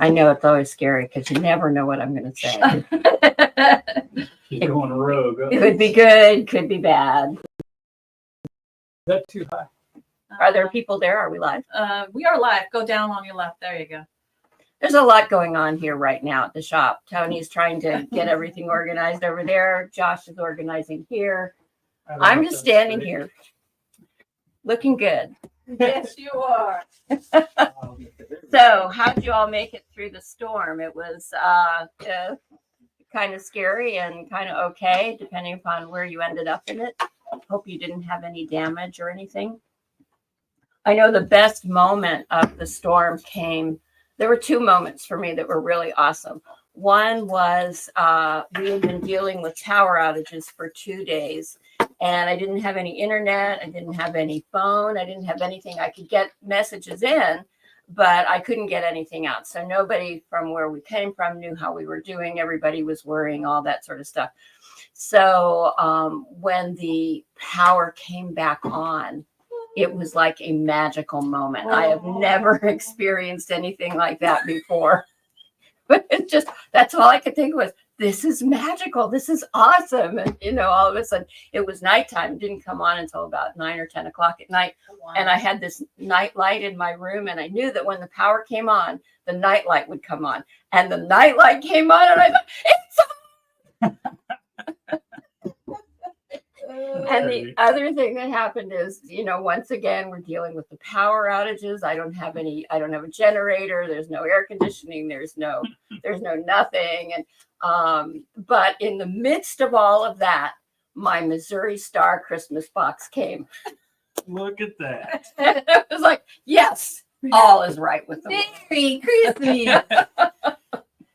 I know it's always scary because you never know what I'm going to say. She's going rogue. It could be good, could be bad. Is that too high? Are there people there? Are we live? We are live. Go down on your left. There you go. There's a lot going on here right now at the shop. Tony's trying to get everything organized over there. Josh is organizing here. I'm just standing here looking good. Yes, you are. So how did you all make it through the storm? It was kind of scary and kind of okay, depending upon where you ended up in it. Hope you didn't have any damage or anything. I know the best moment of the storm came. There were two moments for me that were really awesome. One was we had been dealing with power outages for 2 days, and I didn't have any internet. I didn't have any phone. I didn't have anything. I could get messages in, but I couldn't get anything out. So nobody from where we came from knew how we were doing. Everybody was worrying, all that sort of stuff. So when the power came back on, it was like a magical moment. I have never experienced anything like that before. But it's just, that's all I could think was, this is magical. This is awesome. And, you know, all of a sudden it was nighttime. It didn't come on until about 9 or 10 o'clock at night. Wow. And I had this night light in my room, and I knew that when the power came on, the night light would come on. And the night light came on, and I thought, it's on! And the other thing that happened is, you know, once again, we're dealing with the power outages. I don't have a generator. There's no air conditioning. There's no nothing. And, but in the midst of all of that, my Missouri Star Christmas box came. Look at that. And it was like, yes, all is right with the world. Merry Christmas.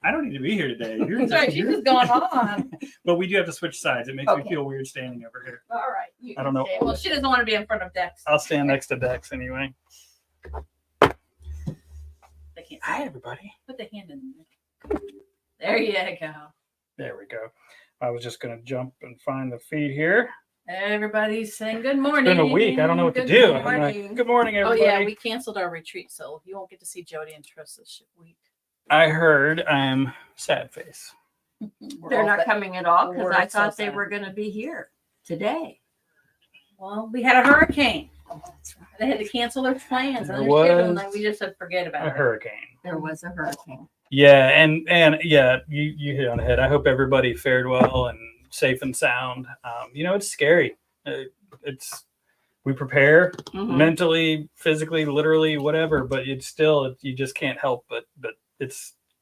I don't need to be here today. You're That's right. She's just going on. But we do have to switch sides. It makes me feel weird standing over here. All right. I don't know. Well, she doesn't want to be in front of Dex. I'll stand next to Dex anyway. They can't Hi, everybody. put the hand in there. There you go. There we go. I was just going to jump and find the feed here. Everybody's saying good morning. It's been a week. I don't know what to do. I'm like, good morning, Oh, everybody. yeah. We canceled our retreat, so you won't get to see Jody and Triss this week. I heard I'm sad face. They're not coming at all because We're I so thought they sad. were going to be here today. Well, we had a hurricane. They had to cancel their plans. There was And we just said forget about a it. hurricane. There was a hurricane. Yeah, and yeah, you hit on the head. I hope everybody fared well and safe and sound. You know, it's scary. We prepare mentally, physically, literally, whatever, but it's still, you just can't help but it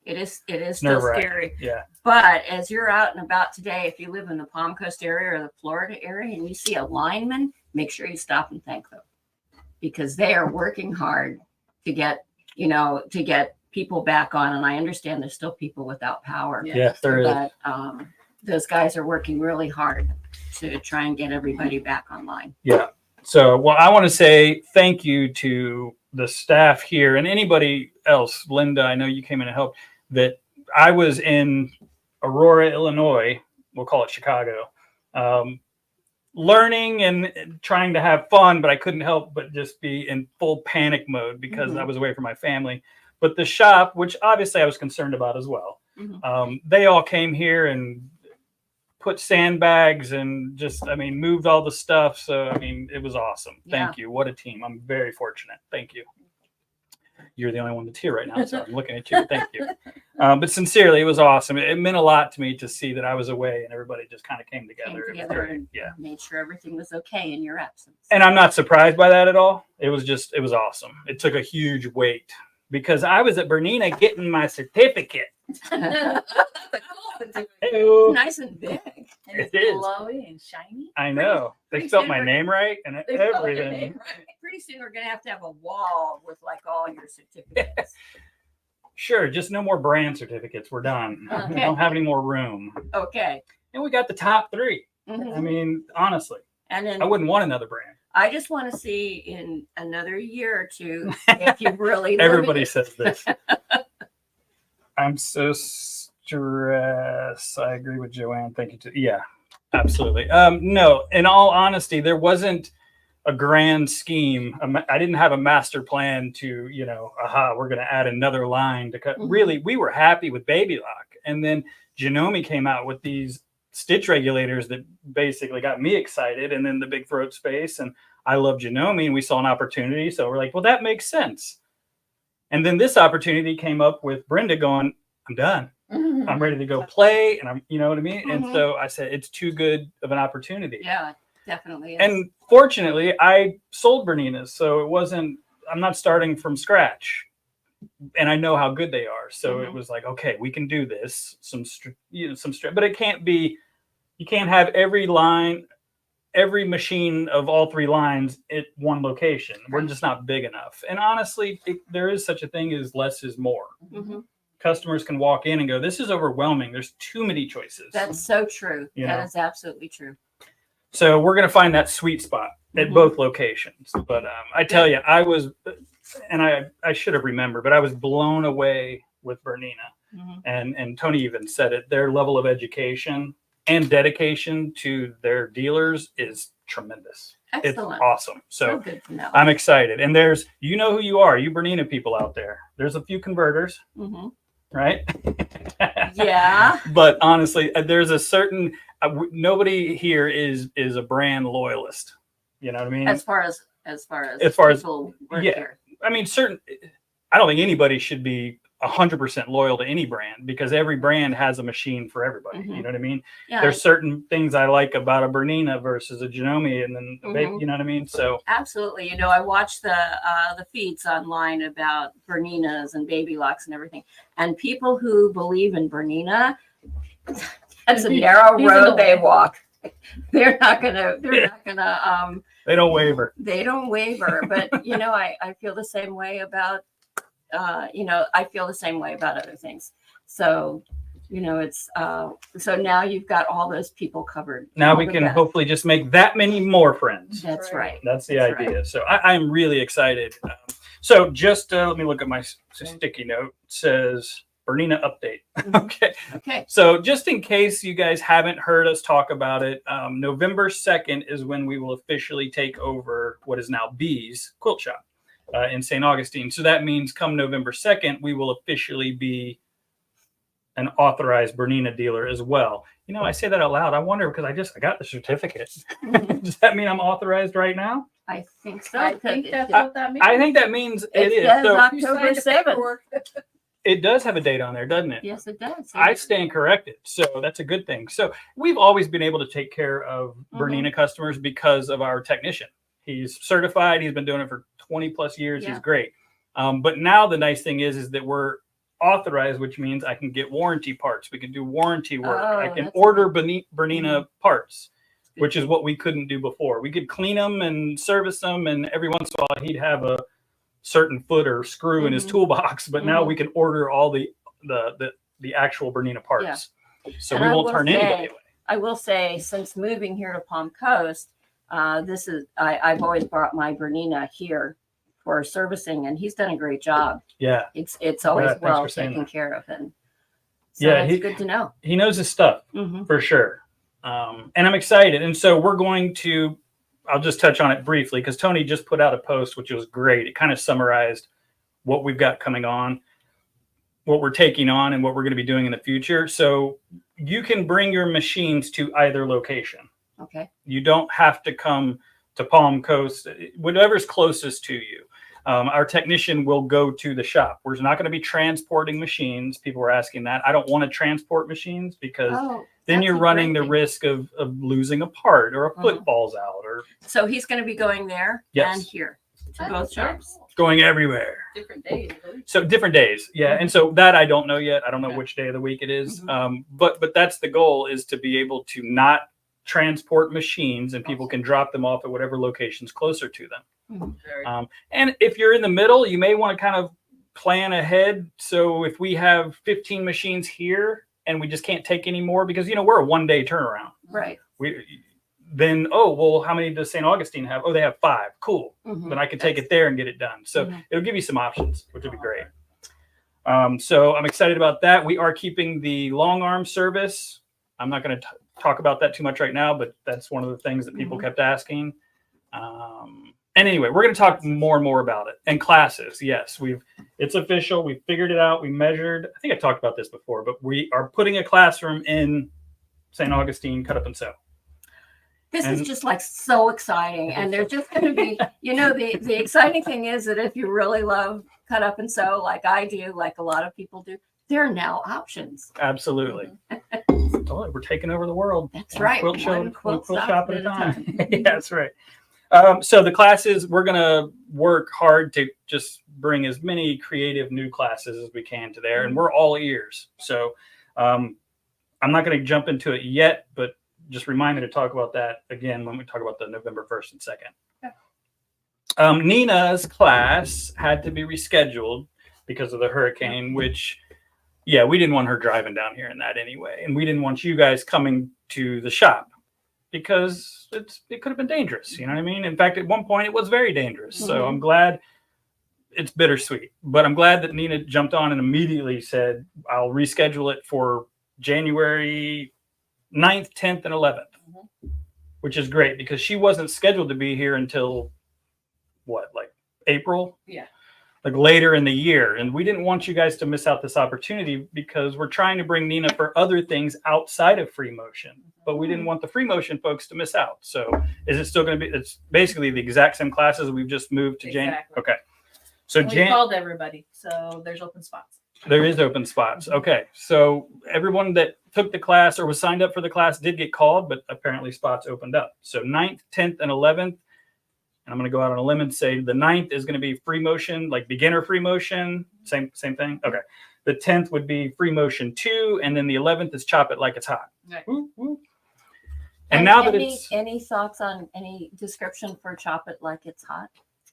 is still scary. Yeah. But as you're out and about today, if you live in the Palm Coast area or the Florida area and you see a lineman, make sure you stop and thank them, because they are working hard to get people back on. And I understand there's still people without power. Yes, there is. But those guys are working really hard to try and get everybody back online. Yeah. So, well, I want to say thank you to the staff here and anybody else. Linda, I know you came in and helped. That I was in Aurora, Illinois, we'll call it Chicago, learning and trying to have fun, but I couldn't help but just be in full panic mode because I was away from my family. But the shop, which obviously I was concerned about as well, they all came here and put sandbags and moved all the stuff. So, it was awesome. Thank you. What a team. I'm very fortunate. Thank you. You're the only one that's here right now, so I'm looking at you. Thank you. But sincerely, it was awesome. It meant a lot to me to see that I was away and everybody just kind of came together. And made sure everything was okay in your absence. And I'm not surprised by that at all. It was awesome. It took a huge weight because I was at Bernina getting my certificate. It's nice and big. And it's It is. glowy and shiny. I know. They spelled my name right and everything. Pretty soon we're going to have a wall with like all your certificates. Sure, just no more brand certificates. We're done. Okay. We don't have any more room. Okay. And we got the top 3. Honestly, And then I wouldn't want another brand. I just want to see in another year or two if you really Everybody says this. I'm so stressed. I agree with Joann. Thank you. Yeah, absolutely. No, in all honesty, there wasn't a grand scheme. I didn't have a master plan to, we're going to add another line to cut. Really, we were happy with Baby Lock. And then Janome came out with these stitch regulators that basically got me excited. And then the big throat space. And I love Janome, and we saw an opportunity. So we're like, well, that makes sense. And then this opportunity came up with Brenda going, I'm done. I'm ready to go play. And you know what I mean? And so I said, it's too good of an opportunity. Yeah, definitely is. And fortunately, I sold Berninas. So I'm not starting from scratch. And I know how good they are. So it was like, okay, we can do this. But it can't be, you can't have every machine of all three lines at one location. We're just not big enough. And honestly, there is such a thing as less is more. Customers can walk in and go, this is overwhelming. There's too many choices. That's so true. That is absolutely true. So we're going to find that sweet spot at both locations. But I tell you, I was, and I should have remembered, but I was blown away with Bernina. And Tony even said it, their level of education and dedication to their dealers is tremendous. Excellent. It's awesome. So good to know. I'm excited. And there's, you know who you are, you Bernina people out there. There's a few converters, right? Yeah. But honestly, there's a certain, nobody here is a brand loyalist. You know what I mean? As far as people work here. I mean, I don't think anybody should be 100% loyal to any brand, because every brand has a machine for everybody. You know what I mean? Yeah, there's certain things I like about a Bernina versus a Janome, and then you know what I mean? So absolutely. I watch the feeds online about Berninas and Baby Locks and everything. And people who believe in Bernina, that's a narrow road they walk. They're not gonna they don't waver. They don't waver. But I feel the same way about I feel the same way about other things. So, it's so now you've got all those people covered. Now we can hopefully just make that many more friends. That's right. That's the idea. Right. So I'm really excited. So just let me look at my sticky note. It says Bernina update. Okay. So just in case you guys haven't heard us talk about it, November 2nd is when we will officially take over what is now B's Quilt Shop in St. Augustine. So that means come November 2nd, we will officially be an authorized Bernina dealer as well. I say that out loud. I wonder, because I got the certificate. Does that mean I'm authorized right now? I think so. I think that's what that means. I think that means it is. So October 7th. It does have a date on there, doesn't it? Yes, it does. I stand corrected. So that's a good thing. So we've always been able to take care of Bernina customers because of our technician. He's certified. He's been doing it for 20 plus years. He's great. But now the nice thing is that we're authorized, which means I can get warranty parts. We can do warranty work. I can order Bernina parts, which is what we couldn't do before. We could clean them and service them, and every once in a while he'd have a certain foot or screw in his toolbox. But now we can order all the actual Bernina parts. So and we won't turn anybody away. I will say, since moving here to Palm Coast, I've always brought my Bernina here for servicing, and he's done a great job. Yeah, it's always well taken care of, and so it's good to know. He knows his stuff for sure, and I'm excited. And so we're going to. I'll just touch on it briefly because Tony just put out a post, which was great. It kind of summarized what we've got coming on, what we're taking on, and what we're going to be doing in the future. So you can bring your machines to either location. Okay. You don't have to come to Palm Coast, whatever's closest to you. Our technician will go to the shop. We're not going to be transporting machines. People were asking that. I don't want to transport machines because then you're running the risk of losing a part or a foot falls out. So he's going to be going there and here to both shops. Going everywhere. Different days. So different days. Yeah. And so that I don't know yet. I don't know which day of the week it is. But that's the goal, is to be able to not transport machines, and people can drop them off at whatever location's closer to them. And if you're in the middle, you may want to kind of plan ahead. So if we have 15 machines here and we just can't take any more because, we're a 1 day turnaround. Right. Then, how many does St. Augustine have? Oh, they have 5. Cool. Then I can take it there and get it done. So it'll give you some options, which would be great. So I'm excited about that. We are keeping the long arm service. I'm not going to talk about that too much right now, but that's one of the things that people kept asking. And anyway, we're going to talk more and more about it. And classes, yes, it's official. We figured it out. We measured. I think I talked about this before, but we are putting a classroom in St. Augustine Cut Up and Sew. This is just like so exciting. And there's just going to be, the exciting thing is that if you really love cut up and sew like I do, like a lot of people do, there are now options. Absolutely. Oh, we're taking over the world. That's right. Quilt shop at a time. Yeah, that's right. So the classes, we're going to work hard to just bring as many creative new classes as we can to there. And we're all ears. So I'm not going to jump into it yet, but just remind me to talk about that again when we talk about the November 1st and 2nd. Okay. Nina's class had to be rescheduled because of the hurricane, which, yeah, we didn't want her driving down here in that anyway. And we didn't want you guys coming to the shop because it could have been dangerous. You know what I mean? In fact, at one point it was very dangerous. Mm-hmm. So I'm glad. It's bittersweet, but I'm glad that Nina jumped on and immediately said, I'll reschedule it for January 9th, 10th, and 11th, which is great because she wasn't scheduled to be here until like April? Yeah. Like later in the year. And we didn't want you guys to miss out this opportunity because we're trying to bring Nina for other things outside of free motion, but we didn't want the free motion folks to miss out. So is it still going to be, it's basically the exact same classes. We've just moved to January. Okay. So we called everybody. So there's open spots. There is open spots. Okay. So everyone that took the class or was signed up for the class did get called, but apparently spots opened up. So 9th, 10th, and 11th. And I'm going to go out on a limb and say the 9th is going to be free motion, like beginner free motion. Same thing. Okay. The 10th would be free motion 2. And then the 11th is chop it like it's hot. Right. Woo, woo. And now that it's any thoughts on any description for chop it like it's hot?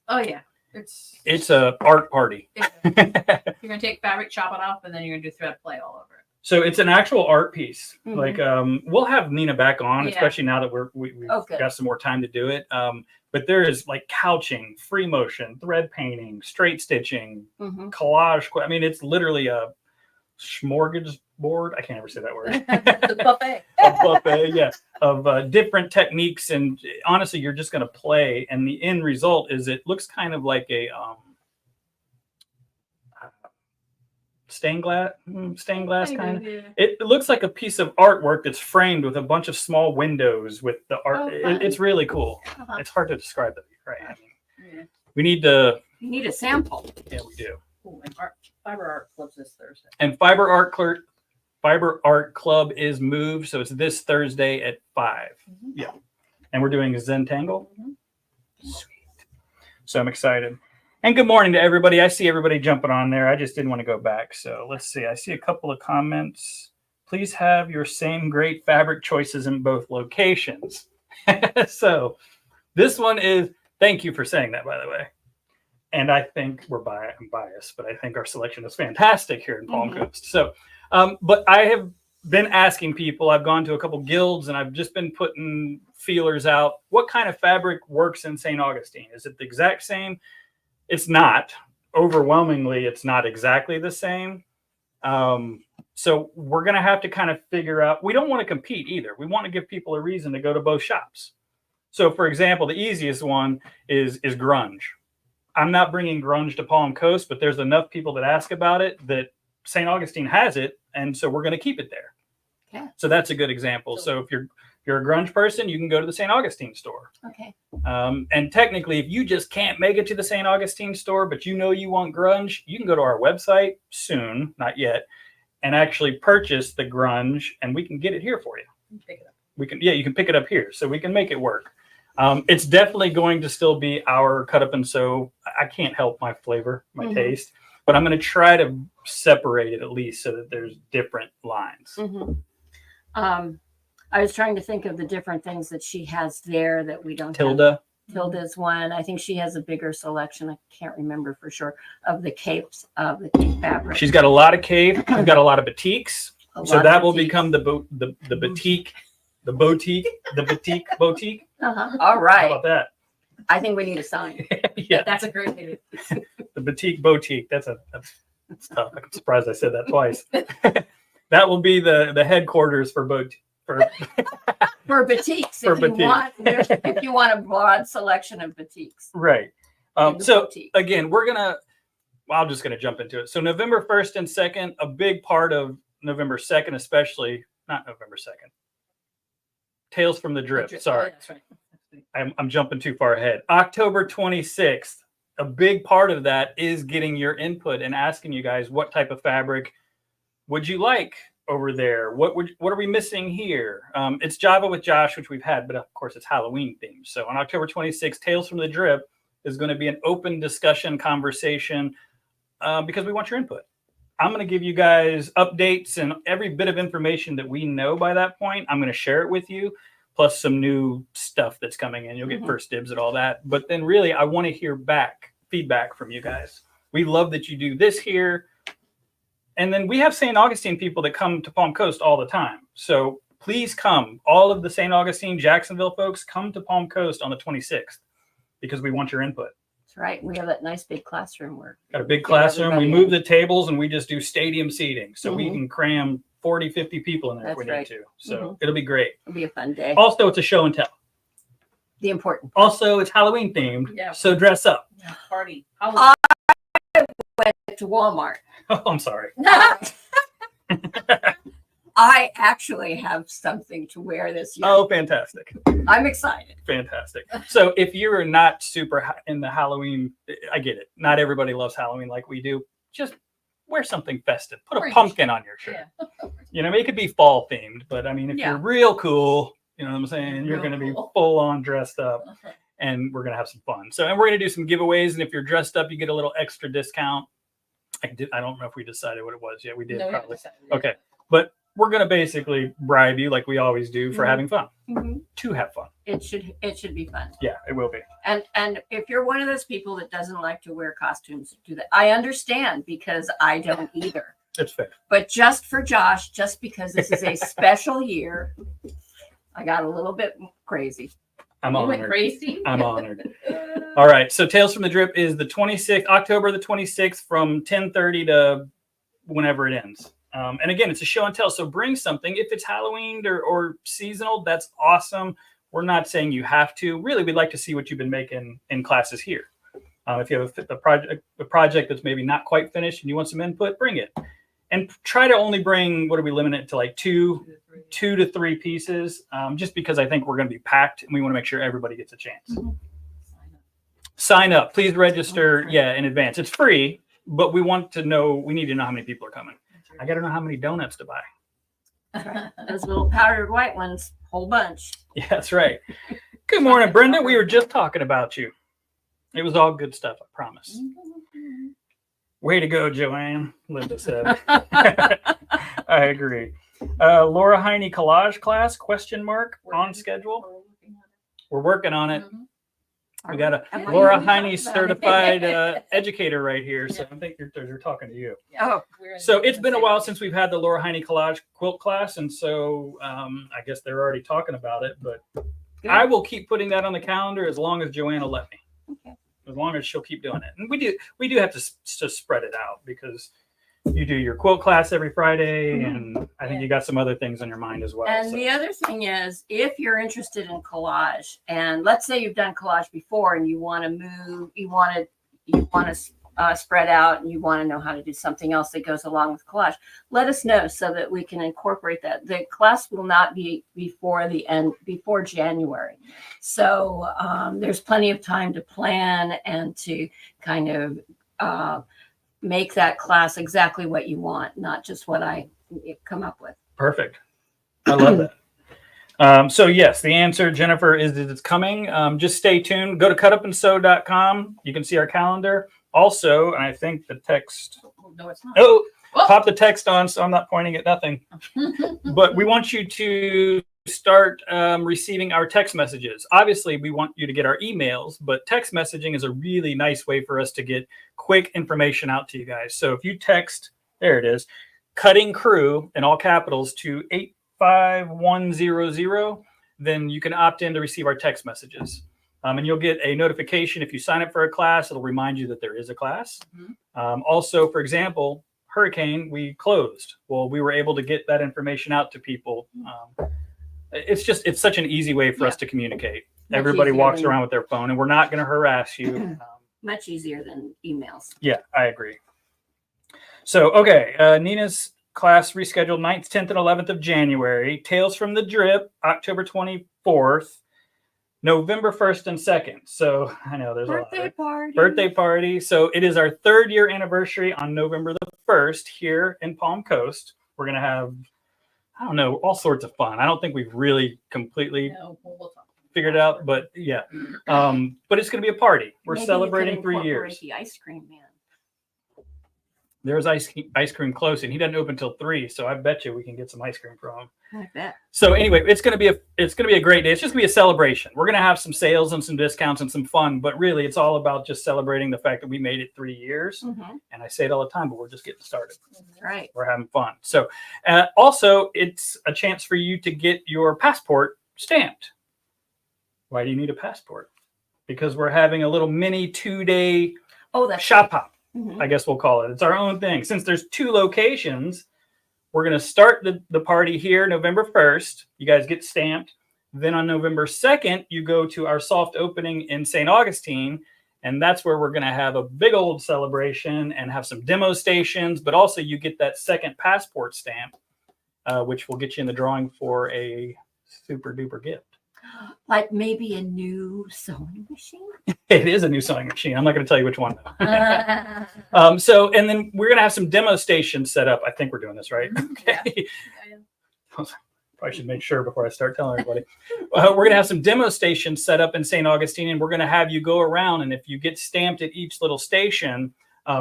Oh yeah. It's a art party. You're gonna take fabric, chop it off, and then you're gonna do thread play all over it. So it's an actual art piece. Mm-hmm. Like we'll have Nina back on, especially now that we've got some more time to do it. But there is like couching, free motion, thread painting, straight stitching, collage. I mean, it's literally a smorgasbord. I can't ever say that word. The buffet. A buffet, yeah, of different techniques. And honestly, you're just going to play. And the end result is it looks kind of like a stained glass kind of. Yeah. It looks like a piece of artwork that's framed with a bunch of small windows with the art. It's really cool. It's hard to describe it, right? I mean, we need to. You need a sample. Yeah, we do. Cool. And Fiber Art Club's this Thursday. And Fiber Art Club is moved, so it's this Thursday at 5. Yeah, and we're doing a Zentangle. Sweet. So I'm excited. And good morning to everybody. I see everybody jumping on there. I just didn't want to go back. So let's see. I see a couple of comments. Please have your same great fabric choices in both locations. So this one is, thank you for saying that, by the way. And I think I'm biased, but I think our selection is fantastic here in Palm Coast. So, but I have been asking people, I've gone to a couple guilds and I've just been putting feelers out. What kind of fabric works in St. Augustine? Is it the exact same? It's not. Overwhelmingly, it's not exactly the same. So we're going to have to kind of figure out, we don't want to compete either. We want to give people a reason to go to both shops. So for example, the easiest one is grunge. I'm not bringing grunge to Palm Coast, but there's enough people that ask about it that St. Augustine has it. And so we're going to keep it there. Okay. So that's a good example. So if you're a grunge person, you can go to the St. Augustine store. Okay. And technically, if you just can't make it to the St. Augustine store, but you know you want grunge, you can go to our website soon, not yet, and actually purchase the grunge, and we can get it here for you. Pick it up. You can pick it up here, so we can make it work. It's definitely going to still be our cut up and sew. I can't help my flavor, my taste, but I'm going to try to separate it at least so that there's different lines. I was trying to think of the different things that she has there that we don't have. Tilda's one. I think she has a bigger selection. I can't remember for sure of the capes, of the cape fabric. She's got a lot of cape. She's got a lot of batiks. So that will become the batik, the boutique. All right. How about that? I think we need a sign. Yeah, that's a great name. The batik boutique. That's tough. I'm surprised I said that twice. That will be the headquarters for For batiks, For if you batik. want, if you want a broad selection of batiks. Right. In the So boutique. again, I'm just going to jump into it. So November 1st and 2nd, a big part of November 2nd, especially, not November 2nd, Tales from the Drip. Sorry. Oh, that's right. I'm jumping too far ahead. October 26th, a big part of that is getting your input and asking you guys what type of fabric would you like over there? What are we missing here? It's Java with Josh, which we've had, but of course it's Halloween themed. So on October 26th, Tales from the Drip is going to be an open discussion conversation because we want your input. I'm going to give you guys updates and every bit of information that we know by that point. I'm going to share it with you, plus some new stuff that's coming in. You'll get first dibs at all that. But then really, I want to hear feedback from you guys. We love that you do this here. And then we have St. Augustine people that come to Palm Coast all the time. So please come. All of the St. Augustine, Jacksonville folks, come to Palm Coast on the 26th because we want your input. That's right. We have that nice big classroom where Got a big classroom. We everybody move the tables and we just do stadium seating. So we can cram 40, 50 people in there if That's we right. need to. So it'll be great. it'll be a fun day. Also, it's a show and tell. The important. Also, it's Halloween themed. Yeah. So dress up. Yeah, party. Went to Walmart. Oh, I'm sorry. I actually have something to wear this year. Oh, fantastic. I'm excited. Fantastic. So if you're not super in the Halloween, I get it. Not everybody loves Halloween like we do. Just wear something festive. Put a Orange. pumpkin on your shirt. Yeah. You know, it could be fall themed, but I mean, if Yeah. you're real cool, you know what I'm saying? You're Real going to be cool. full on dressed up and we're going to have some fun. So, and we're going to do some giveaways. And if you're dressed up, you get a little extra discount. I don't know if we decided what it was yet. We did No, we haven't probably. decided. Okay. But we're going to basically bribe you like we always do for having fun, to have fun. It should be fun. Yeah, it will be. And if you're one of those people that doesn't like to wear costumes, do that. I understand because I don't either. It's fair. But just for Josh, just because this is a special year, I got a little bit crazy. I'm You went honored. crazy. I'm honored. All right. So Tales from the Drip is the 26th, October the 26th from 10:30 to whenever it ends. And again, it's a show and tell. So bring something. If it's Halloween or seasonal, that's awesome. We're not saying you have to. Really, we'd like to see what you've been making in classes here. If you have a project that's maybe not quite finished and you want some input, bring it. And try to only bring, what do we limit it to, like two to three pieces, just because I think we're going to be packed and we want to make sure everybody gets a chance. Sign up. Please register, in advance. It's free, but we need to know how many people are coming. I got to know how many donuts to buy. Those little powdered white ones, whole bunch. Yeah, that's right. Good morning, Brenda. We were just talking about you. It was all good stuff, I promise. Way to go, Joann, Linda said. I agree. Laura Heine collage class, ? On schedule. We're working on it. We got a Laura Heine certified educator right here. So I think they're talking to you. Oh, So it's been a while since we've had the Laura Heine collage quilt class. And so I guess they're already talking about it, but I will keep putting that on the calendar as long as Joann will let me. Okay. As long as she'll keep doing it. And we do have to spread it out because you do your quilt class every Friday. And I think you got some other things on your mind as well. And so. the other thing is, if you're interested in collage, and let's say you've done collage before and you want to move, you want to spread out and you want to know how to do something else that goes along with collage, let us know so that we can incorporate that. The class will not be before January. So there's plenty of time to plan and to kind of make that class exactly what you want, not just what I come up with. Perfect. I love that. So yes, the answer, Jennifer, is that it's coming. Just stay tuned. Go to cutupandsew.com. You can see our calendar. Also, and I think the text. No, it's not. Oh, pop the text on, so I'm not pointing at nothing. But we want you to start receiving our text messages. Obviously, we want you to get our emails, but text messaging is a really nice way for us to get quick information out to you guys. So if you text, there it is, Cutting Crew in all capitals to 85100, then you can opt in to receive our text messages. And you'll get a notification if you sign up for a class. It'll remind you that there is a class. Also, for example, Hurricane, we closed. Well, we were able to get that information out to people it's such an easy way for us to communicate. Much Everybody easier walks than- around with their phone, and we're not going to harass you. Much easier than emails. Yeah, I agree. So, okay, Nina's class rescheduled 9th, 10th, and 11th of January. Tales from the Drip, October 24th, November 1st and 2nd. So, I know there's Birthday party. birthday party. So, it is our 3rd year anniversary on November the 1st here in Palm Coast. We're going to have, I don't know, all sorts of fun. I don't think we've really completely No, we'll talk. figured out, but yeah. But it's going to be a party. We're Maybe you celebrating could 3 incorporate years. The ice cream man. There's ice cream close, and he doesn't open till 3, so I bet you we can get some ice cream from him. I bet. So anyway, it's gonna be a great day. It's just gonna be a celebration. We're gonna have some sales and some discounts and some fun, but really, it's all about just celebrating the fact that we made it 3 years. Mm-hmm. And I say it all the time, but we're just getting started. Right. We're having fun. So also, it's a chance for you to get your passport stamped. Why do you need a passport? Because we're having a little mini 2-day Oh, that's shop hop. Mhm. I guess we'll call it. It's our own thing. Since there's 2 locations, we're going to start the party here November 1st. You guys get stamped. Then on November 2nd, you go to our soft opening in St. Augustine. And that's where we're going to have a big old celebration and have some demo stations. But also you get that second passport stamp, which will get you in the drawing for a super duper gift. Like maybe a new sewing machine. It is a new sewing machine. I'm not going to tell you which one. So, and then we're going to have some demo stations set up. I think we're doing this right. Okay. Probably should make sure before I start telling everybody. We're going to have some demo stations set up in St. Augustine, and we're going to have you go around. And if you get stamped at each little station,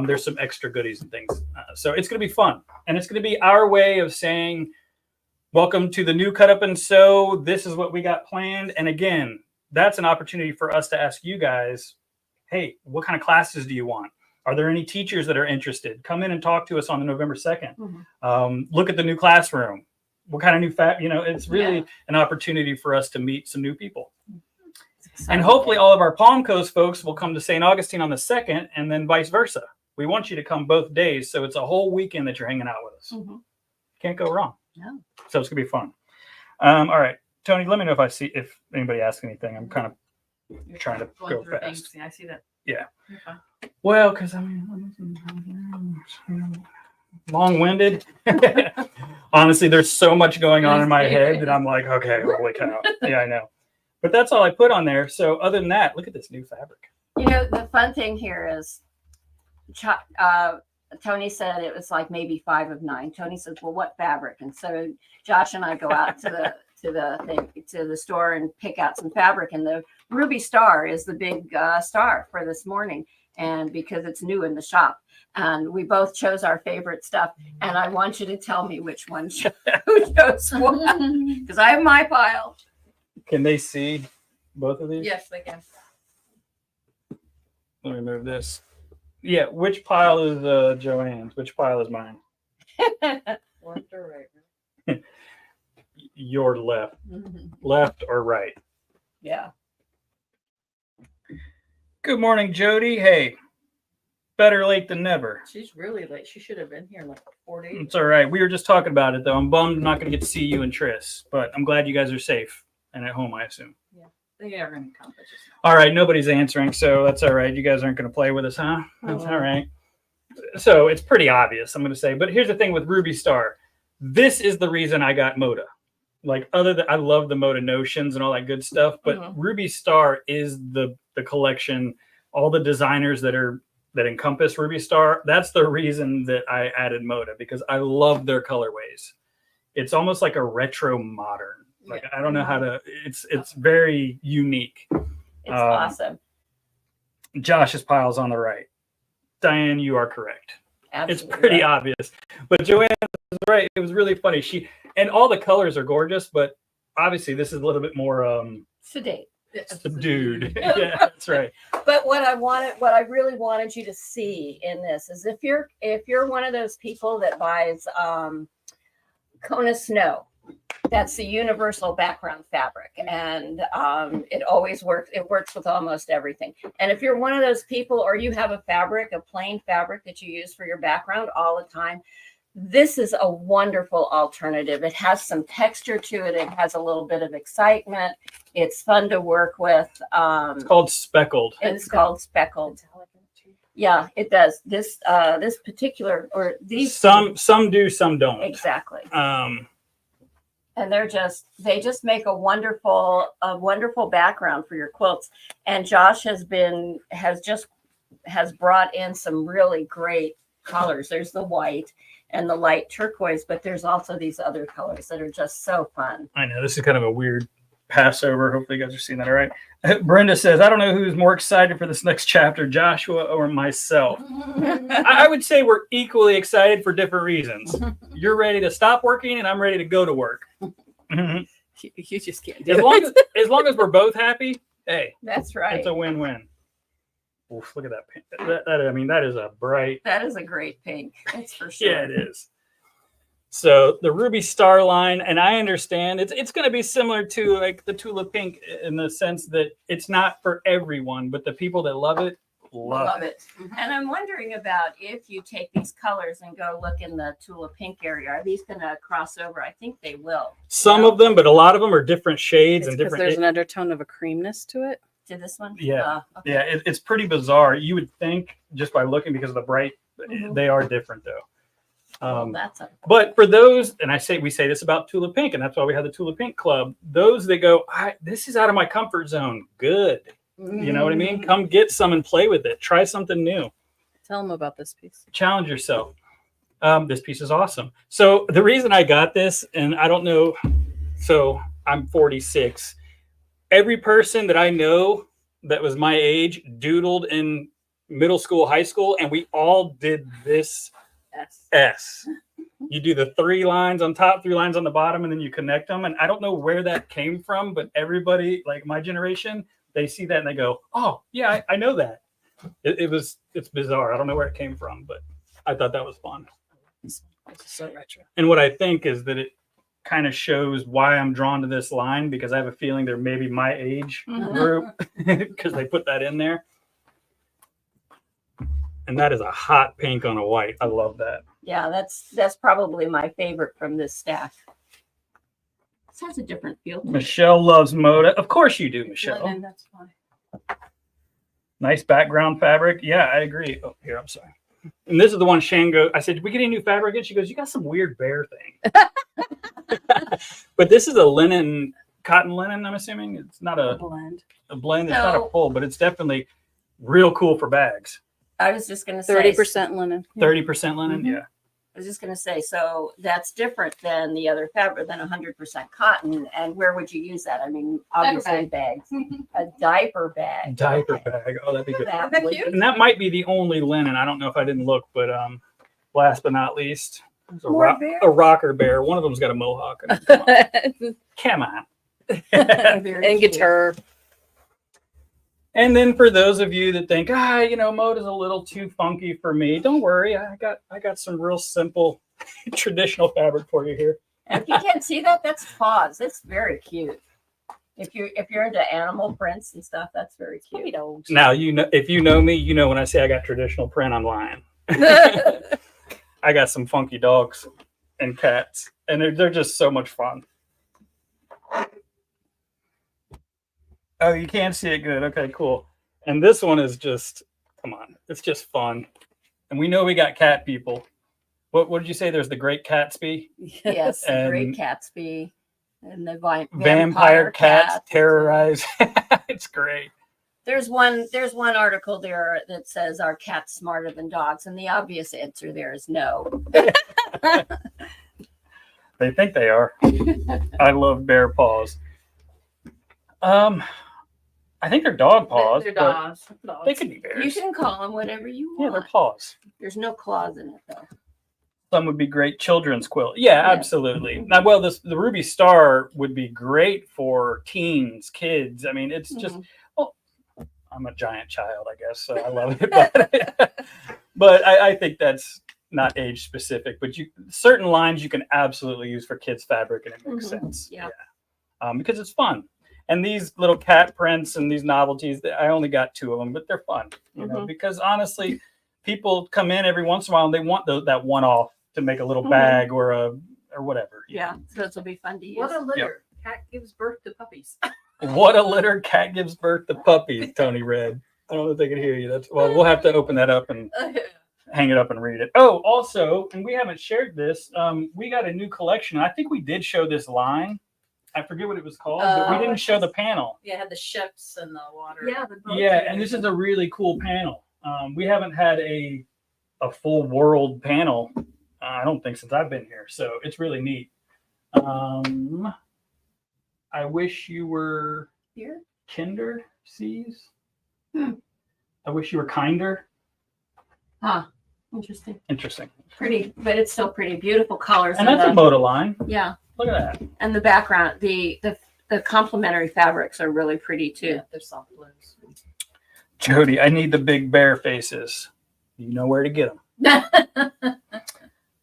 there's some extra goodies and things. So it's going to be fun. And it's going to be our way of saying, welcome to the new Cut Up and Sew. This is what we got planned. And again, that's an opportunity for us to ask you guys, hey, what kind of classes do you want? Are there any teachers that are interested? Come in and talk to us on the November 2nd. Mhm. Look at the new classroom. What kind of new it's really an opportunity for us to meet some new people. And hopefully all of our Palm Coast folks will come to St. Augustine on the 2nd and then vice versa. We want you to come both days. So it's a whole weekend that you're hanging out with us. Mhm. Can't go wrong. No. So it's gonna be fun. All right, Tony, let me know if anybody asks anything. I'm kind of trying to go fast. Things. Yeah, I see that. Yeah. You're fine. Well, because long-winded. Honestly, there's so much going on in my head that I'm like, okay, holy cow. Yeah, I know. But that's all I put on there. So other than that, look at this new fabric. You know, the fun thing here is Tony said it was like maybe 5 of 9. Tony says, well, what fabric? And so Josh and I go out to the store and pick out some fabric. And the Ruby Star is the big star for this morning. And because it's new in the shop. And we both chose our favorite stuff. And I want you to tell me which one who chose what. Because I have my pile. Can they see both of these? Yes, they can. Let me move this. Yeah, which pile is Joann's? Which pile is mine? Left or right? Your left. Mhm. Left or right? Yeah. Good morning, Jody. Hey, better late than never. She's really late. She should have been here like 4 days. It's all right. We were just talking about it, though. I'm bummed I'm not going to get to see you and Tris, but I'm glad you guys are safe and at home, I assume. They are going to come. But just All right. Nobody's answering, so that's all right. You guys aren't going to play with us, huh? That's Oh. all right. So it's pretty obvious, I'm going to say. But here's the thing with Ruby Star. This is the reason I got Moda. Like, other than I love the Moda Notions and all that good stuff, but Mhm. Ruby Star is the collection, all the designers that encompass Ruby Star. That's the reason that I added Moda, because I love their colorways. It's almost like a retro modern. Like, I don't know how to. It's very unique. It's awesome. Josh's pile's on the right. Diane, you are correct. Absolutely. It's pretty right. obvious. But Joann was right. It was really funny. And all the colors are gorgeous, but obviously this is a little bit more Sedate. subdued. Yeah, that's right. But what I really wanted you to see in this is if you're one of those people that buys Kona Snow, that's the universal background fabric, and it always works. It works with almost everything. And if you're one of those people, or you have a plain fabric that you use for your background all the time, this is a wonderful alternative. It has some texture to it. It has a little bit of excitement. It's fun to work with. It's called Speckled. It's called Speckled. Yeah, it does. This particular, or these, Some do, some don't. exactly. Um, And they just make a wonderful background for your quilts. And Josh has brought in some really great colors. There's the white and the light turquoise, but there's also these other colors that are just so fun. I know this is kind of a weird Passover. Hopefully you guys are seeing that all right. Brenda says, I don't know who's more excited for this next chapter, Joshua or myself. I would say we're equally excited for different reasons. You're ready to stop working and I'm ready to go to work. You just can't do As long as we're both happy, hey, That's right. it's a win-win. Oof, look at that pink. That is a bright. That is a great pink. That's for sure. Yeah, it is. So the Ruby Star line, and I understand it's going to be similar to like the Tulip Pink in the sense that it's not for everyone, but the people that love it, love it. And I'm wondering about if you take these colors and go look in the Tulip Pink area, are these going to cross over? I think they will. Some of them, but a lot of them are different shades and different. There's an undertone of a creamness to it. To this one? Yeah. Okay. Yeah, it's pretty bizarre. You would think just by looking because of the bright, they are different though. Well, that's But for those, and we say this about Tulip Pink, and that's why we have the Tulip Pink Club. Those that go, this is out of my comfort zone. Good. You know what I mean? Come get some and play with it. Try something new. Tell them about this piece. Challenge yourself. This piece is awesome. So the reason I got this, and I don't know, so I'm 46. Every person that I know that was my age doodled in middle school, high school, and we all did this S. You do the 3 lines on top, 3 lines on the bottom, and then you connect them. And I don't know where that came from, but everybody, like my generation, they see that and they go, oh, yeah, I know that. It's bizarre. I don't know where it came from, but I thought that was fun. It's so retro. And what I think is that it kind of shows why I'm drawn to this line, because I have a feeling they're maybe my age group because they put that in there. And that is a hot pink on a white. I love that. Yeah, that's probably my favorite from this stack. This has a different feel to it. Michelle loves Moda. Of course you do, Michelle. Linen, that's fine. Nice background fabric. Yeah, I agree. Oh, here, I'm sorry. And this is the one Shane goes, I said, did we get any new fabric in? She goes, you got some weird bear thing. But this is a linen, cotton linen, I'm assuming. It's not a Blend. blend. It's not a full, but it's definitely real cool for bags. I was just going to say 30% linen. 30% linen, yeah. I was just going to say, so that's different than the other fabric, than 100% cotton. And where would you use that? I mean, obviously bags, a diaper bag. Diaper bag. Oh, that'd be good. That that would cute? be- And that might be the only linen. I don't know if I didn't look, but last but not least, there's a rocker bear. One of them's got a mohawk. Come on. very And cute. guitar. And then for those of you that think, mode is a little too funky for me, don't worry. I got some real simple traditional fabric for you here. And if you can't see that, that's paws. It's very cute. If you're into animal prints and stuff, that's very cute. Now if you know me, you know when I say I got traditional print, I'm lying. I got some funky dogs and cats, and they're just so much fun. Oh, you can't see it good. Okay, cool. And this one is just, come on, it's just fun. And we know we got cat people. What did you say? There's the Great Catsby, Yes, the And- Great Catsby and the vampire cats terrorize. It's great. There's one article there that says, are cats smarter than dogs? And the obvious answer there is no. They think they are. I love bear paws. I think they're dog paws. They're but dogs. They could be You bears. can call them whatever you Yeah, want. they're paws. There's no claws in it though. Some would be great children's quilt. Yeah, Yeah. absolutely. Now, well, the Ruby Star would be great for teens, kids. I mean, it's just, well, I'm a giant child, I guess, so I love it. But I think that's not age specific. But certain lines you can absolutely use for kids' fabric, and it makes sense. Yeah. Because it's fun. And these little cat prints and these novelties, I only got 2 of them, but they're fun. You know, because honestly, people come in every once in a while and they want that one-off to make a little Mhm. bag or whatever. Yeah, so this will be fun to use. What a litter. Cat gives birth to puppies. What a litter, cat gives birth to puppies. Tony read. I don't know if they can hear you. We'll have to open that up and hang it up and read it. Oh, also, and we haven't shared this. We got a new collection. I think we did show this line. I forget what it was called, but we didn't show the panel. Yeah, had the ships and the water. Yeah, the boat Yeah, tour. and this is a really cool panel. We haven't had a full world panel, I don't think, since I've been here. So it's really neat. I wish you were Here? kinder seas. Hmm. I wish you were kinder. Huh. Interesting. Interesting. Pretty, but it's still pretty. Beautiful colors. And that's a Moda line. Yeah. Look at that. And the background, the complementary fabrics are really pretty too. Yeah, they're soft blues. Jody, I need the big bear faces. You know where to get them.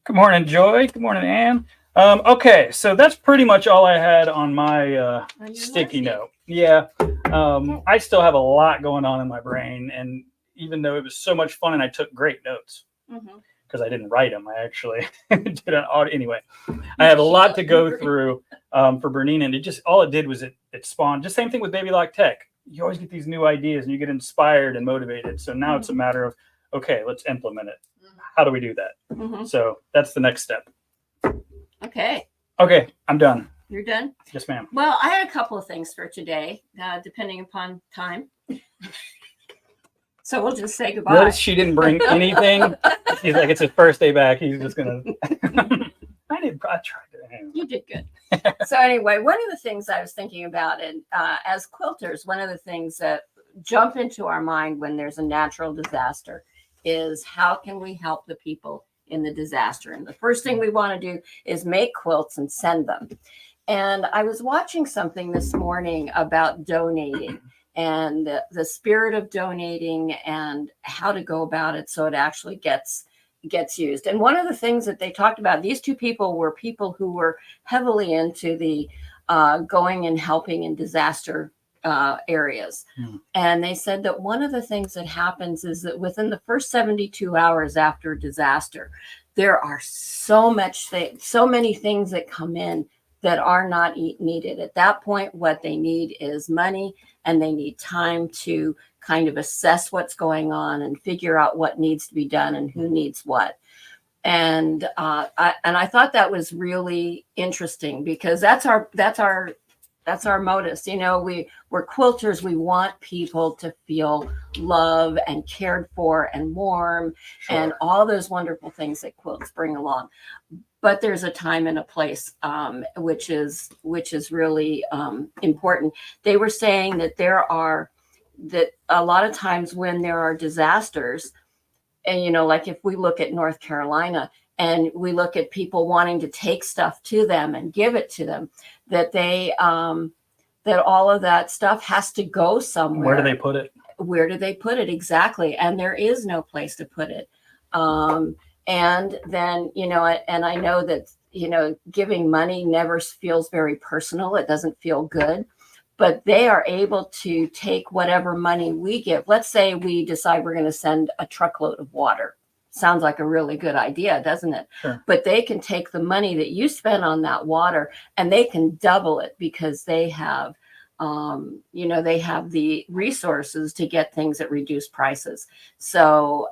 Good morning, Joy. Good morning, Ann. Okay, so that's pretty much all I had on my sticky note. Yeah, I still have a lot going on in my brain, and even though it was so much fun and I took great notes because I didn't write them, I actually did an audio. Anyway, I have a lot to go through for Bernina, and all it did was it spawned. Just same thing with Baby Lock Tech. You always get these new ideas and you get inspired and motivated. So now it's a matter of, okay, let's implement it. How do we do that? So that's the next step. Okay. Okay, I'm done. You're done? Yes, ma'am. Well, I had a couple of things for today, depending upon time. So we'll just say goodbye. Notice she didn't bring anything. He's like, it's his first day back. He's just going to. I tried to. You did good. So anyway, one of the things I was thinking about, and as quilters, one of the things that jump into our mind when there's a natural disaster is how can we help the people in the disaster? And the first thing we want to do is make quilts and send them. And I was watching something this morning about donating and the spirit of donating and how to go about it so it actually gets used. And one of the things that they talked about, these two people were people who were heavily into the going and helping in disaster areas. And they said that one of the things that happens is that within the first 72 hours after disaster, there are so many things that come in that are not needed. At that point, what they need is money, and they need time to kind of assess what's going on and figure out what needs to be done and who needs what. And I thought that was really interesting because that's our modus. You know, we're quilters. We want people to feel love and cared for and warm and all those wonderful things that quilts bring along. But there's a time and a place, which is really important. They were saying that a lot of times when there are disasters, and you know, like if we look at North Carolina and we look at people wanting to take stuff to them and give it to them, that they that all of that stuff has to go somewhere. Where do they put it? Where do they put it? Exactly. And there is no place to put it. And then, you know, and I know that, you know, giving money never feels very personal. It doesn't feel good, but they are able to take whatever money we give. Let's say we decide we're going to send a truckload of water. Sounds like a really good idea, doesn't it? Sure. But they can take the money that you spend on that water and they can double it because they have, you know, they have the resources to get things at reduced prices. So,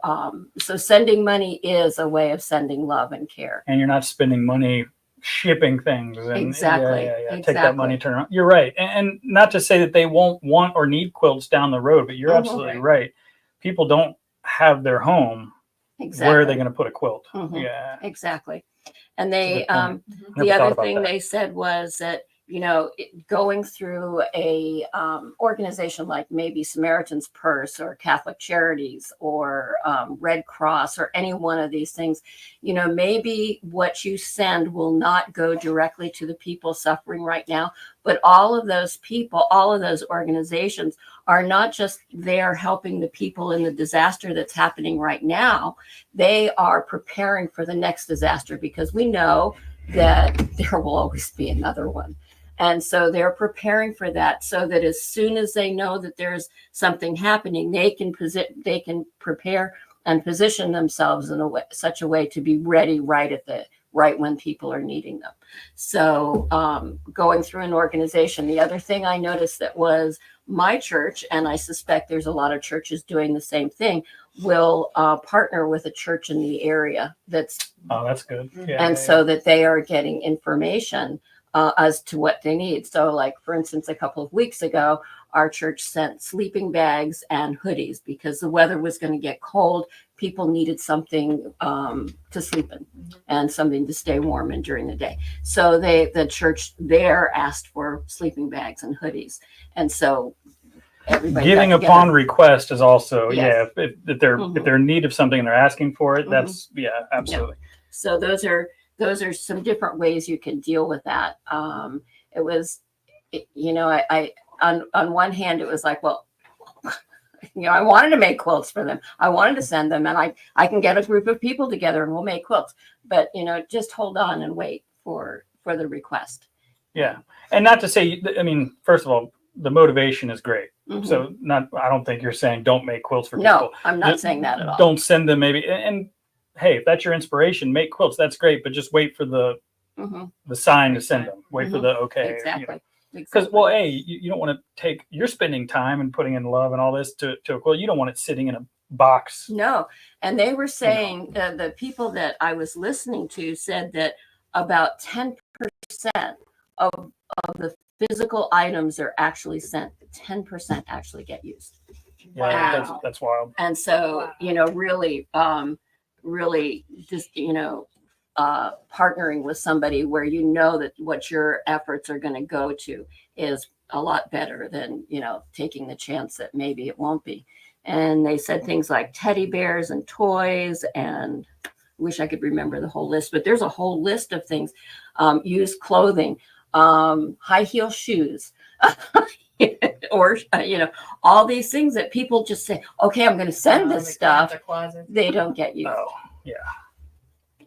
so sending money is a way of sending love and care. And you're not spending money shipping things. And Exactly. Yeah. Take that money, turn around. You're right. And not to say that they won't want or need quilts down the road, but you're absolutely right. People don't have their home. Exactly. Where are they going to put a quilt? Yeah, exactly. And they, Never the thought other about thing that. they said was that, you know, going through a organization like maybe Samaritan's Purse or Catholic Charities or Red Cross or any one of these things, you know, maybe what you send will not go directly to the people suffering right now, but all of those people, all of those organizations are not just there helping the people in the disaster that's happening right now. They are preparing for the next disaster because we know that there will always be another one. And so they're preparing for that so that as soon as they know that there's something happening, they can prepare and position themselves in a way, such a way to be ready right when people are needing them. So going through an organization, the other thing I noticed that was my church, and I suspect there's a lot of churches doing the same thing, will partner with a church in the area that's good. Yeah, and so that they are getting information as to what they need. So like, for instance, a couple of weeks ago, our church sent sleeping bags and hoodies because the weather was going to get cold. People needed something to sleep in and something to stay warm in during the day. So the church there asked for sleeping bags and hoodies. And so everybody giving upon request is also, Yes. if they're in need of something and they're asking for it, that's, absolutely. So those are some different ways you can deal with that. It was, I on one hand, it was like, well, I wanted to make quilts for them. I wanted to send them, and I can get a group of people together and we'll make quilts. But just hold on and wait for the request. Yeah, and not to say, I mean, first of all, the motivation is great. Mhm. So I don't think you're saying don't make quilts for No, people. I'm not saying that at all. Don't send them maybe. And hey, if that's your inspiration, make quilts. That's great. But just wait for the sign to send them. Wait for the okay. Exactly. Because well, you don't want to you're spending time and putting in love and all this to a quilt. You don't want it sitting in a box. No, and they were saying the people that I was listening to said that about 10% of the physical items are actually sent. 10% actually get used. Yeah, Wow. that's wild. And so, really just, partnering with somebody where that what your efforts are going to go to is a lot better than, taking the chance that maybe it won't be. And they said things like teddy bears and toys, and wish I could remember the whole list, but there's a whole list of things, used clothing, high heel shoes, or, all these things that people just say, okay, I'm going to send this stuff. They don't get used. Oh, yeah.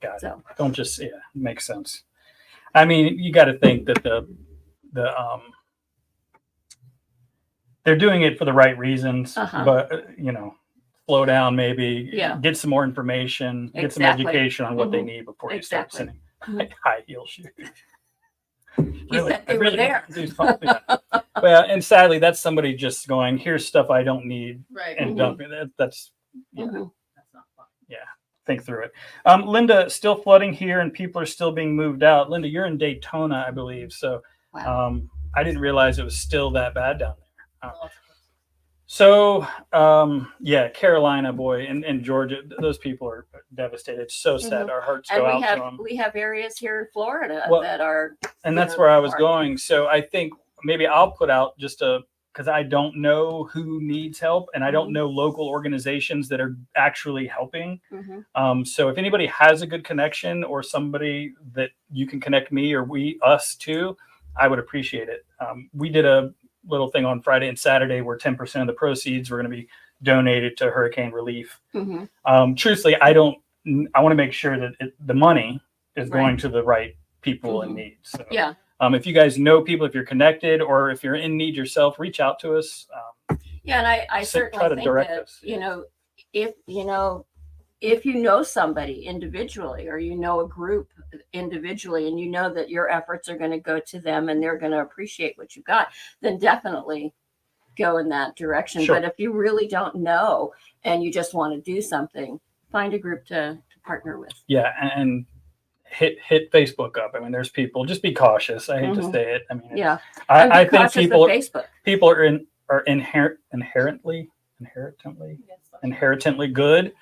Got it. So. Don't just, makes sense. I mean, you got to think that the they're doing it for the right reasons, but slow down, maybe get some more information, get some education on what they need before you start sending high heel shoes. Really, they were there. Well, and sadly, that's somebody just going, here's stuff I don't need, Right. and dumping it. That's That's not fun. think through it. Linda, still flooding here and people are still being moved out. Linda, you're in Daytona, I believe. So Wow. I didn't realize it was still that bad down there. Carolina, boy, and Georgia, those people are devastated. It's so sad. Our hearts go out to them. We have areas here in Florida that are. And that's where I was going. So I think maybe I'll put out because I don't know who needs help and I don't know local organizations that are actually helping. So if anybody has a good connection or somebody that you can connect me or us to, I would appreciate it. We did a little thing on Friday and Saturday where 10% of the proceeds were going to be donated to hurricane relief. Truthfully, I want to make sure that the money is going to the right people in need. So, if you guys know people, if you're connected or if you're in need yourself, reach out to us. And I certainly think that, if you know somebody individually or a group individually and you know that your efforts are going to go to them and they're going to appreciate what you got, then definitely go in that direction. Sure. But if you really don't know and you just want to do something, find a group to partner with. Yeah, and hit Facebook up. I mean, there's people. Just be cautious. I hate to say it. I mean, I think people are inherently good,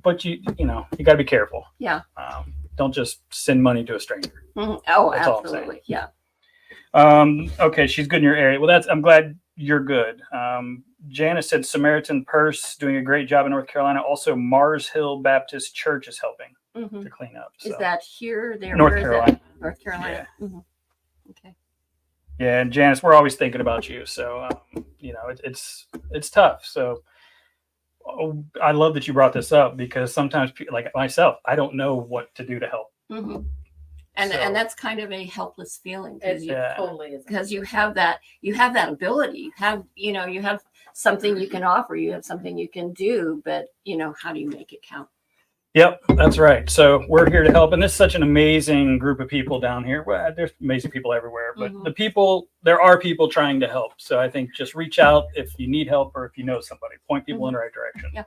but you got to be careful. Yeah. Don't just send money to a stranger. Oh, That's absolutely. Yeah. Okay, she's good in your area. Well, I'm glad you're good. Janice said Samaritan Purse doing a great job in North Carolina. Also, Mars Hill Baptist Church is helping to clean up. So. Is that here? There? North Carolina. North Carolina. Yeah. Okay. Yeah, and Janice, we're always thinking about you. So it's tough. So I love that you brought this up because sometimes, like myself, I don't know what to do to help. And So- and that's kind of a helpless feeling It Yeah. totally is. because you have that ability. You have something you can offer, you have something you can do, but how do you make it count? Yep, that's right. So we're here to help, and this is such an amazing group of people down here. Well, there's amazing people everywhere, but Mhm. there are people trying to help. So I think just reach out if you need help or if you know somebody. Point people in the right direction. Yeah.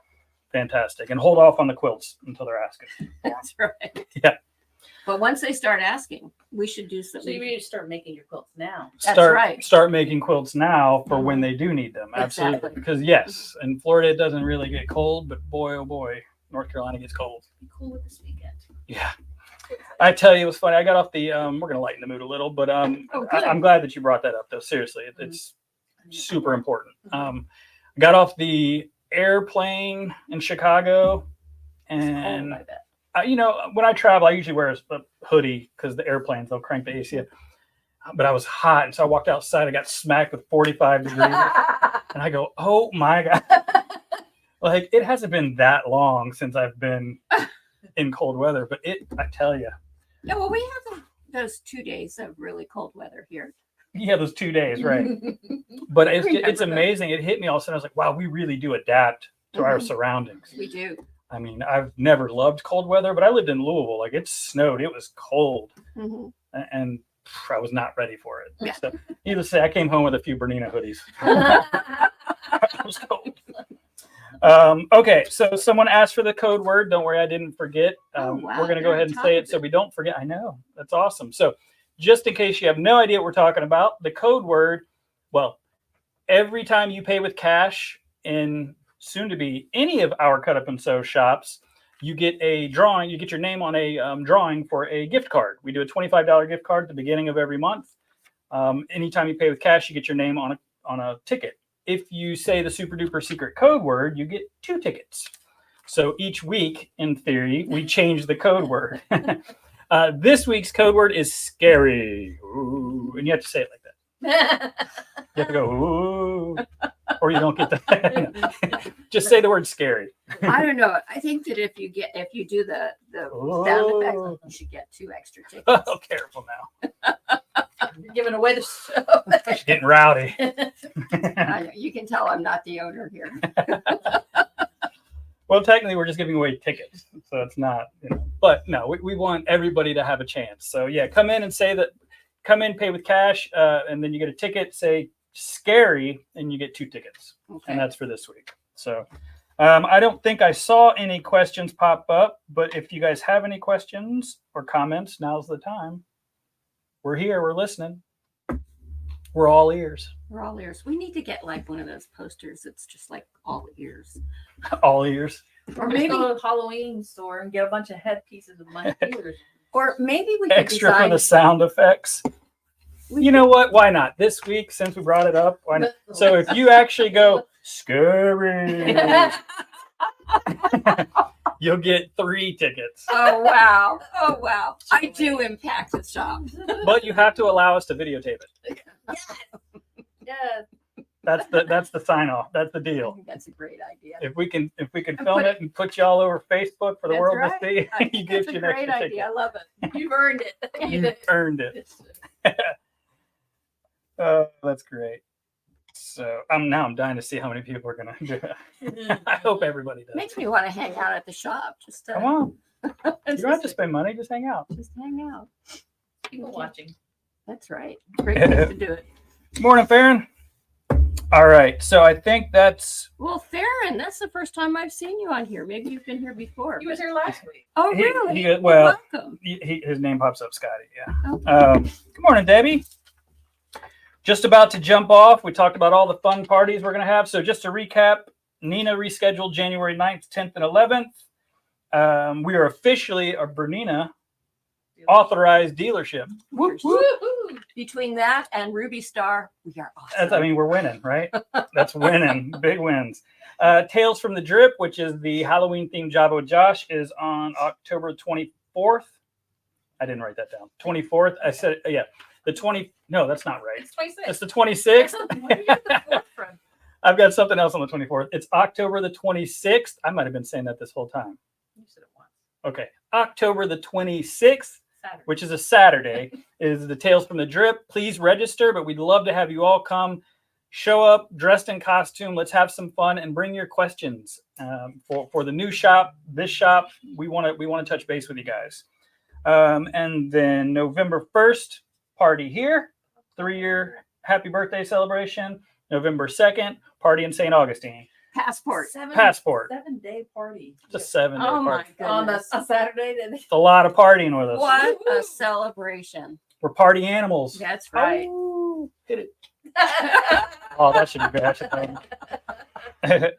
Fantastic, and hold off on the quilts until they're asking. That's right. Yeah. But once they start asking, we should do So something. you need to start making your quilts now. That's right. Start making quilts now for when Mhm. they do need them. Absolutely, Exactly. because yes, in Florida it doesn't really get cold, but boy oh boy, North Carolina gets cold. Be cool with this weekend. Yeah. I tell you, it was funny. I got off the. We're going to lighten the mood a little, but Oh, good. I'm glad that you brought that up, though. Seriously, it's super important. Got off the airplane in Chicago, and I bet. when I travel, I usually wear a hoodie because the airplanes they'll crank the AC up. But I was hot, and so I walked outside. I got smacked with 45 degrees, and I go, "Oh my god!" Like it hasn't been that long since I've been in cold weather, but I tell you. Yeah, well, we have those 2 days of really cold weather here. Yeah, those 2 days, right? But it's Remember that. amazing. It hit me all of a sudden. I was like, wow, we really do adapt to our Mhm. surroundings. We do. I mean, I've never loved cold weather, but I lived in Louisville. Like it snowed. It was cold, Mhm. and I was not ready for it. Yeah. So, needless to say, I came home with a few Bernina hoodies. It was cold. Okay, so someone asked for the code word. Don't worry, I didn't forget. Oh, wow, We're going to go you're ahead on and top say of it so it. we don't forget. I know, that's awesome. So just in case you have no idea what we're talking about, the code word, well, every time you pay with cash in soon to be any of our Cut Up and Sew shops, you get a drawing. You get your name on a drawing for a gift card. We do a $25 gift card at the beginning of every month. Anytime you pay with cash, you get your name on a ticket. If you say the super duper secret code word, you get 2 tickets. So each week, in theory, we change the code word. This week's code word is scary. Ooh, and you have to say it like that. You have to go, ooh, or you don't get the. Just say the word scary. I don't know. I think that if you do the sound effects, you should get 2 extra tickets. Oh, careful now. You're giving away the show. She's getting rowdy. You can tell I'm not the owner here. Well, technically, we're just giving away tickets, so it's not, But no, we want everybody to have a chance. So yeah, come in and say that. Come in, pay with cash, and then you get a ticket. Say scary, and you get 2 tickets, Okay. and that's for this week. So I don't think I saw any questions pop up, but if you guys have any questions or comments, now's the time. We're here. We're listening. We're all ears. We're all ears. We need to get like one of those posters that's just like all ears. All ears. Or Maybe maybe go to the Halloween store and get a bunch of headpieces of my ears. Or maybe we could Extra for design. the sound effects. we You know what? Why not? This week, since we brought it up, why not? So if you actually go scary, you'll get 3 tickets. Oh wow! Oh wow! I do impact the shop. But you have to allow us to videotape it. Yeah. That's the sign off. That's the I deal. think that's a great idea. If we can And film put it and put you all over Facebook for the That's world right. to see, I you think get that's you a an great extra idea. I ticket. love it. You've earned it. You earned it. That's great. So I'm dying to see how many people are gonna do it. I hope everybody does. Makes me want to hang out at the shop. Just Come on. You just, don't have to spend money, just hang out. just hang out. People watching. That's right. Great place to do it. Morning, Farron. All right. So I think that's Well, Farron, that's the first time I've seen you on here. Maybe you've been here before. He was here last week. Oh, he- really? he- well, welcome. his name pops up, Scotty. Yeah. Okay. Good morning, Debbie. Just about to jump off. We talked about all the fun parties we're going to have. So just to recap, Nina rescheduled January 9th, 10th, and 11th. We are officially a Bernina authorized dealership. Whoop, whoop. Between that and Ruby Star, we are awesome. We're winning, right? That's winning. Big wins. Tales from the Drip, which is the Halloween themed Job with Josh, is on October 24th. I didn't write that down. 24th. I said, yeah. The 20. No, that's not right. It's 26. It's the 26th. Where do you get the fourth from? I've got something else on the 24th. It's October the 26th. I might have been saying that this whole time. You said it once. Okay. October the 26th Saturday. which is a Saturday, is the Tales from the Drip. Please register, but we'd love to have you all come. Show up dressed in costume. Let's have some fun and bring your questions for the new shop. This shop, we want to touch base with you guys. And then November 1st, party here, 3-year happy birthday celebration. November 2nd, party in St. Augustine. Passport. Passport. 7-day party. It's a 7-day Oh my party. On goodness. a Saturday. Then It's a lot of partying with us. What a celebration. We're party animals. That's right. Oh, hit it. Oh, that should be good.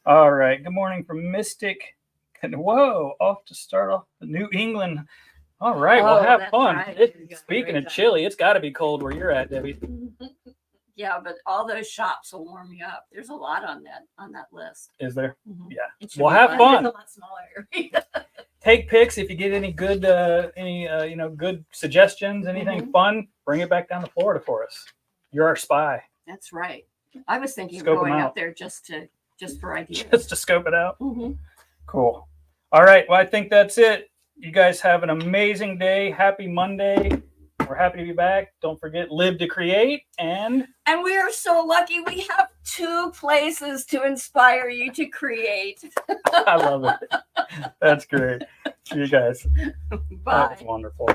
All right. Good morning from Mystic. And whoa, off to start off the New England. All right, well, Oh, have that's fun. right. Speaking of chilly, it's got to be cold where you're at, Debbie. Yeah, but all those shops will warm you up. There's a lot on that list. Is there? Mhm. Yeah. It should Well, be have it's fun. a lot smaller. Take pics if you get any good, good suggestions, anything fun. Bring it back down to Florida for us. You're our spy, That's right. I was thinking Scope of 'em going out. up there just for ideas. just to scope it out. Mhm. Cool. All right. Well, I think that's it. You guys have an amazing day. Happy Monday. We're happy to be back. Don't forget, live to create. And And we are so lucky we have 2 places to inspire you to create. I love it. That's great. See you guys. That Bye. was wonderful.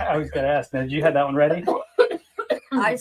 I was going to ask, now, did you have that one ready? I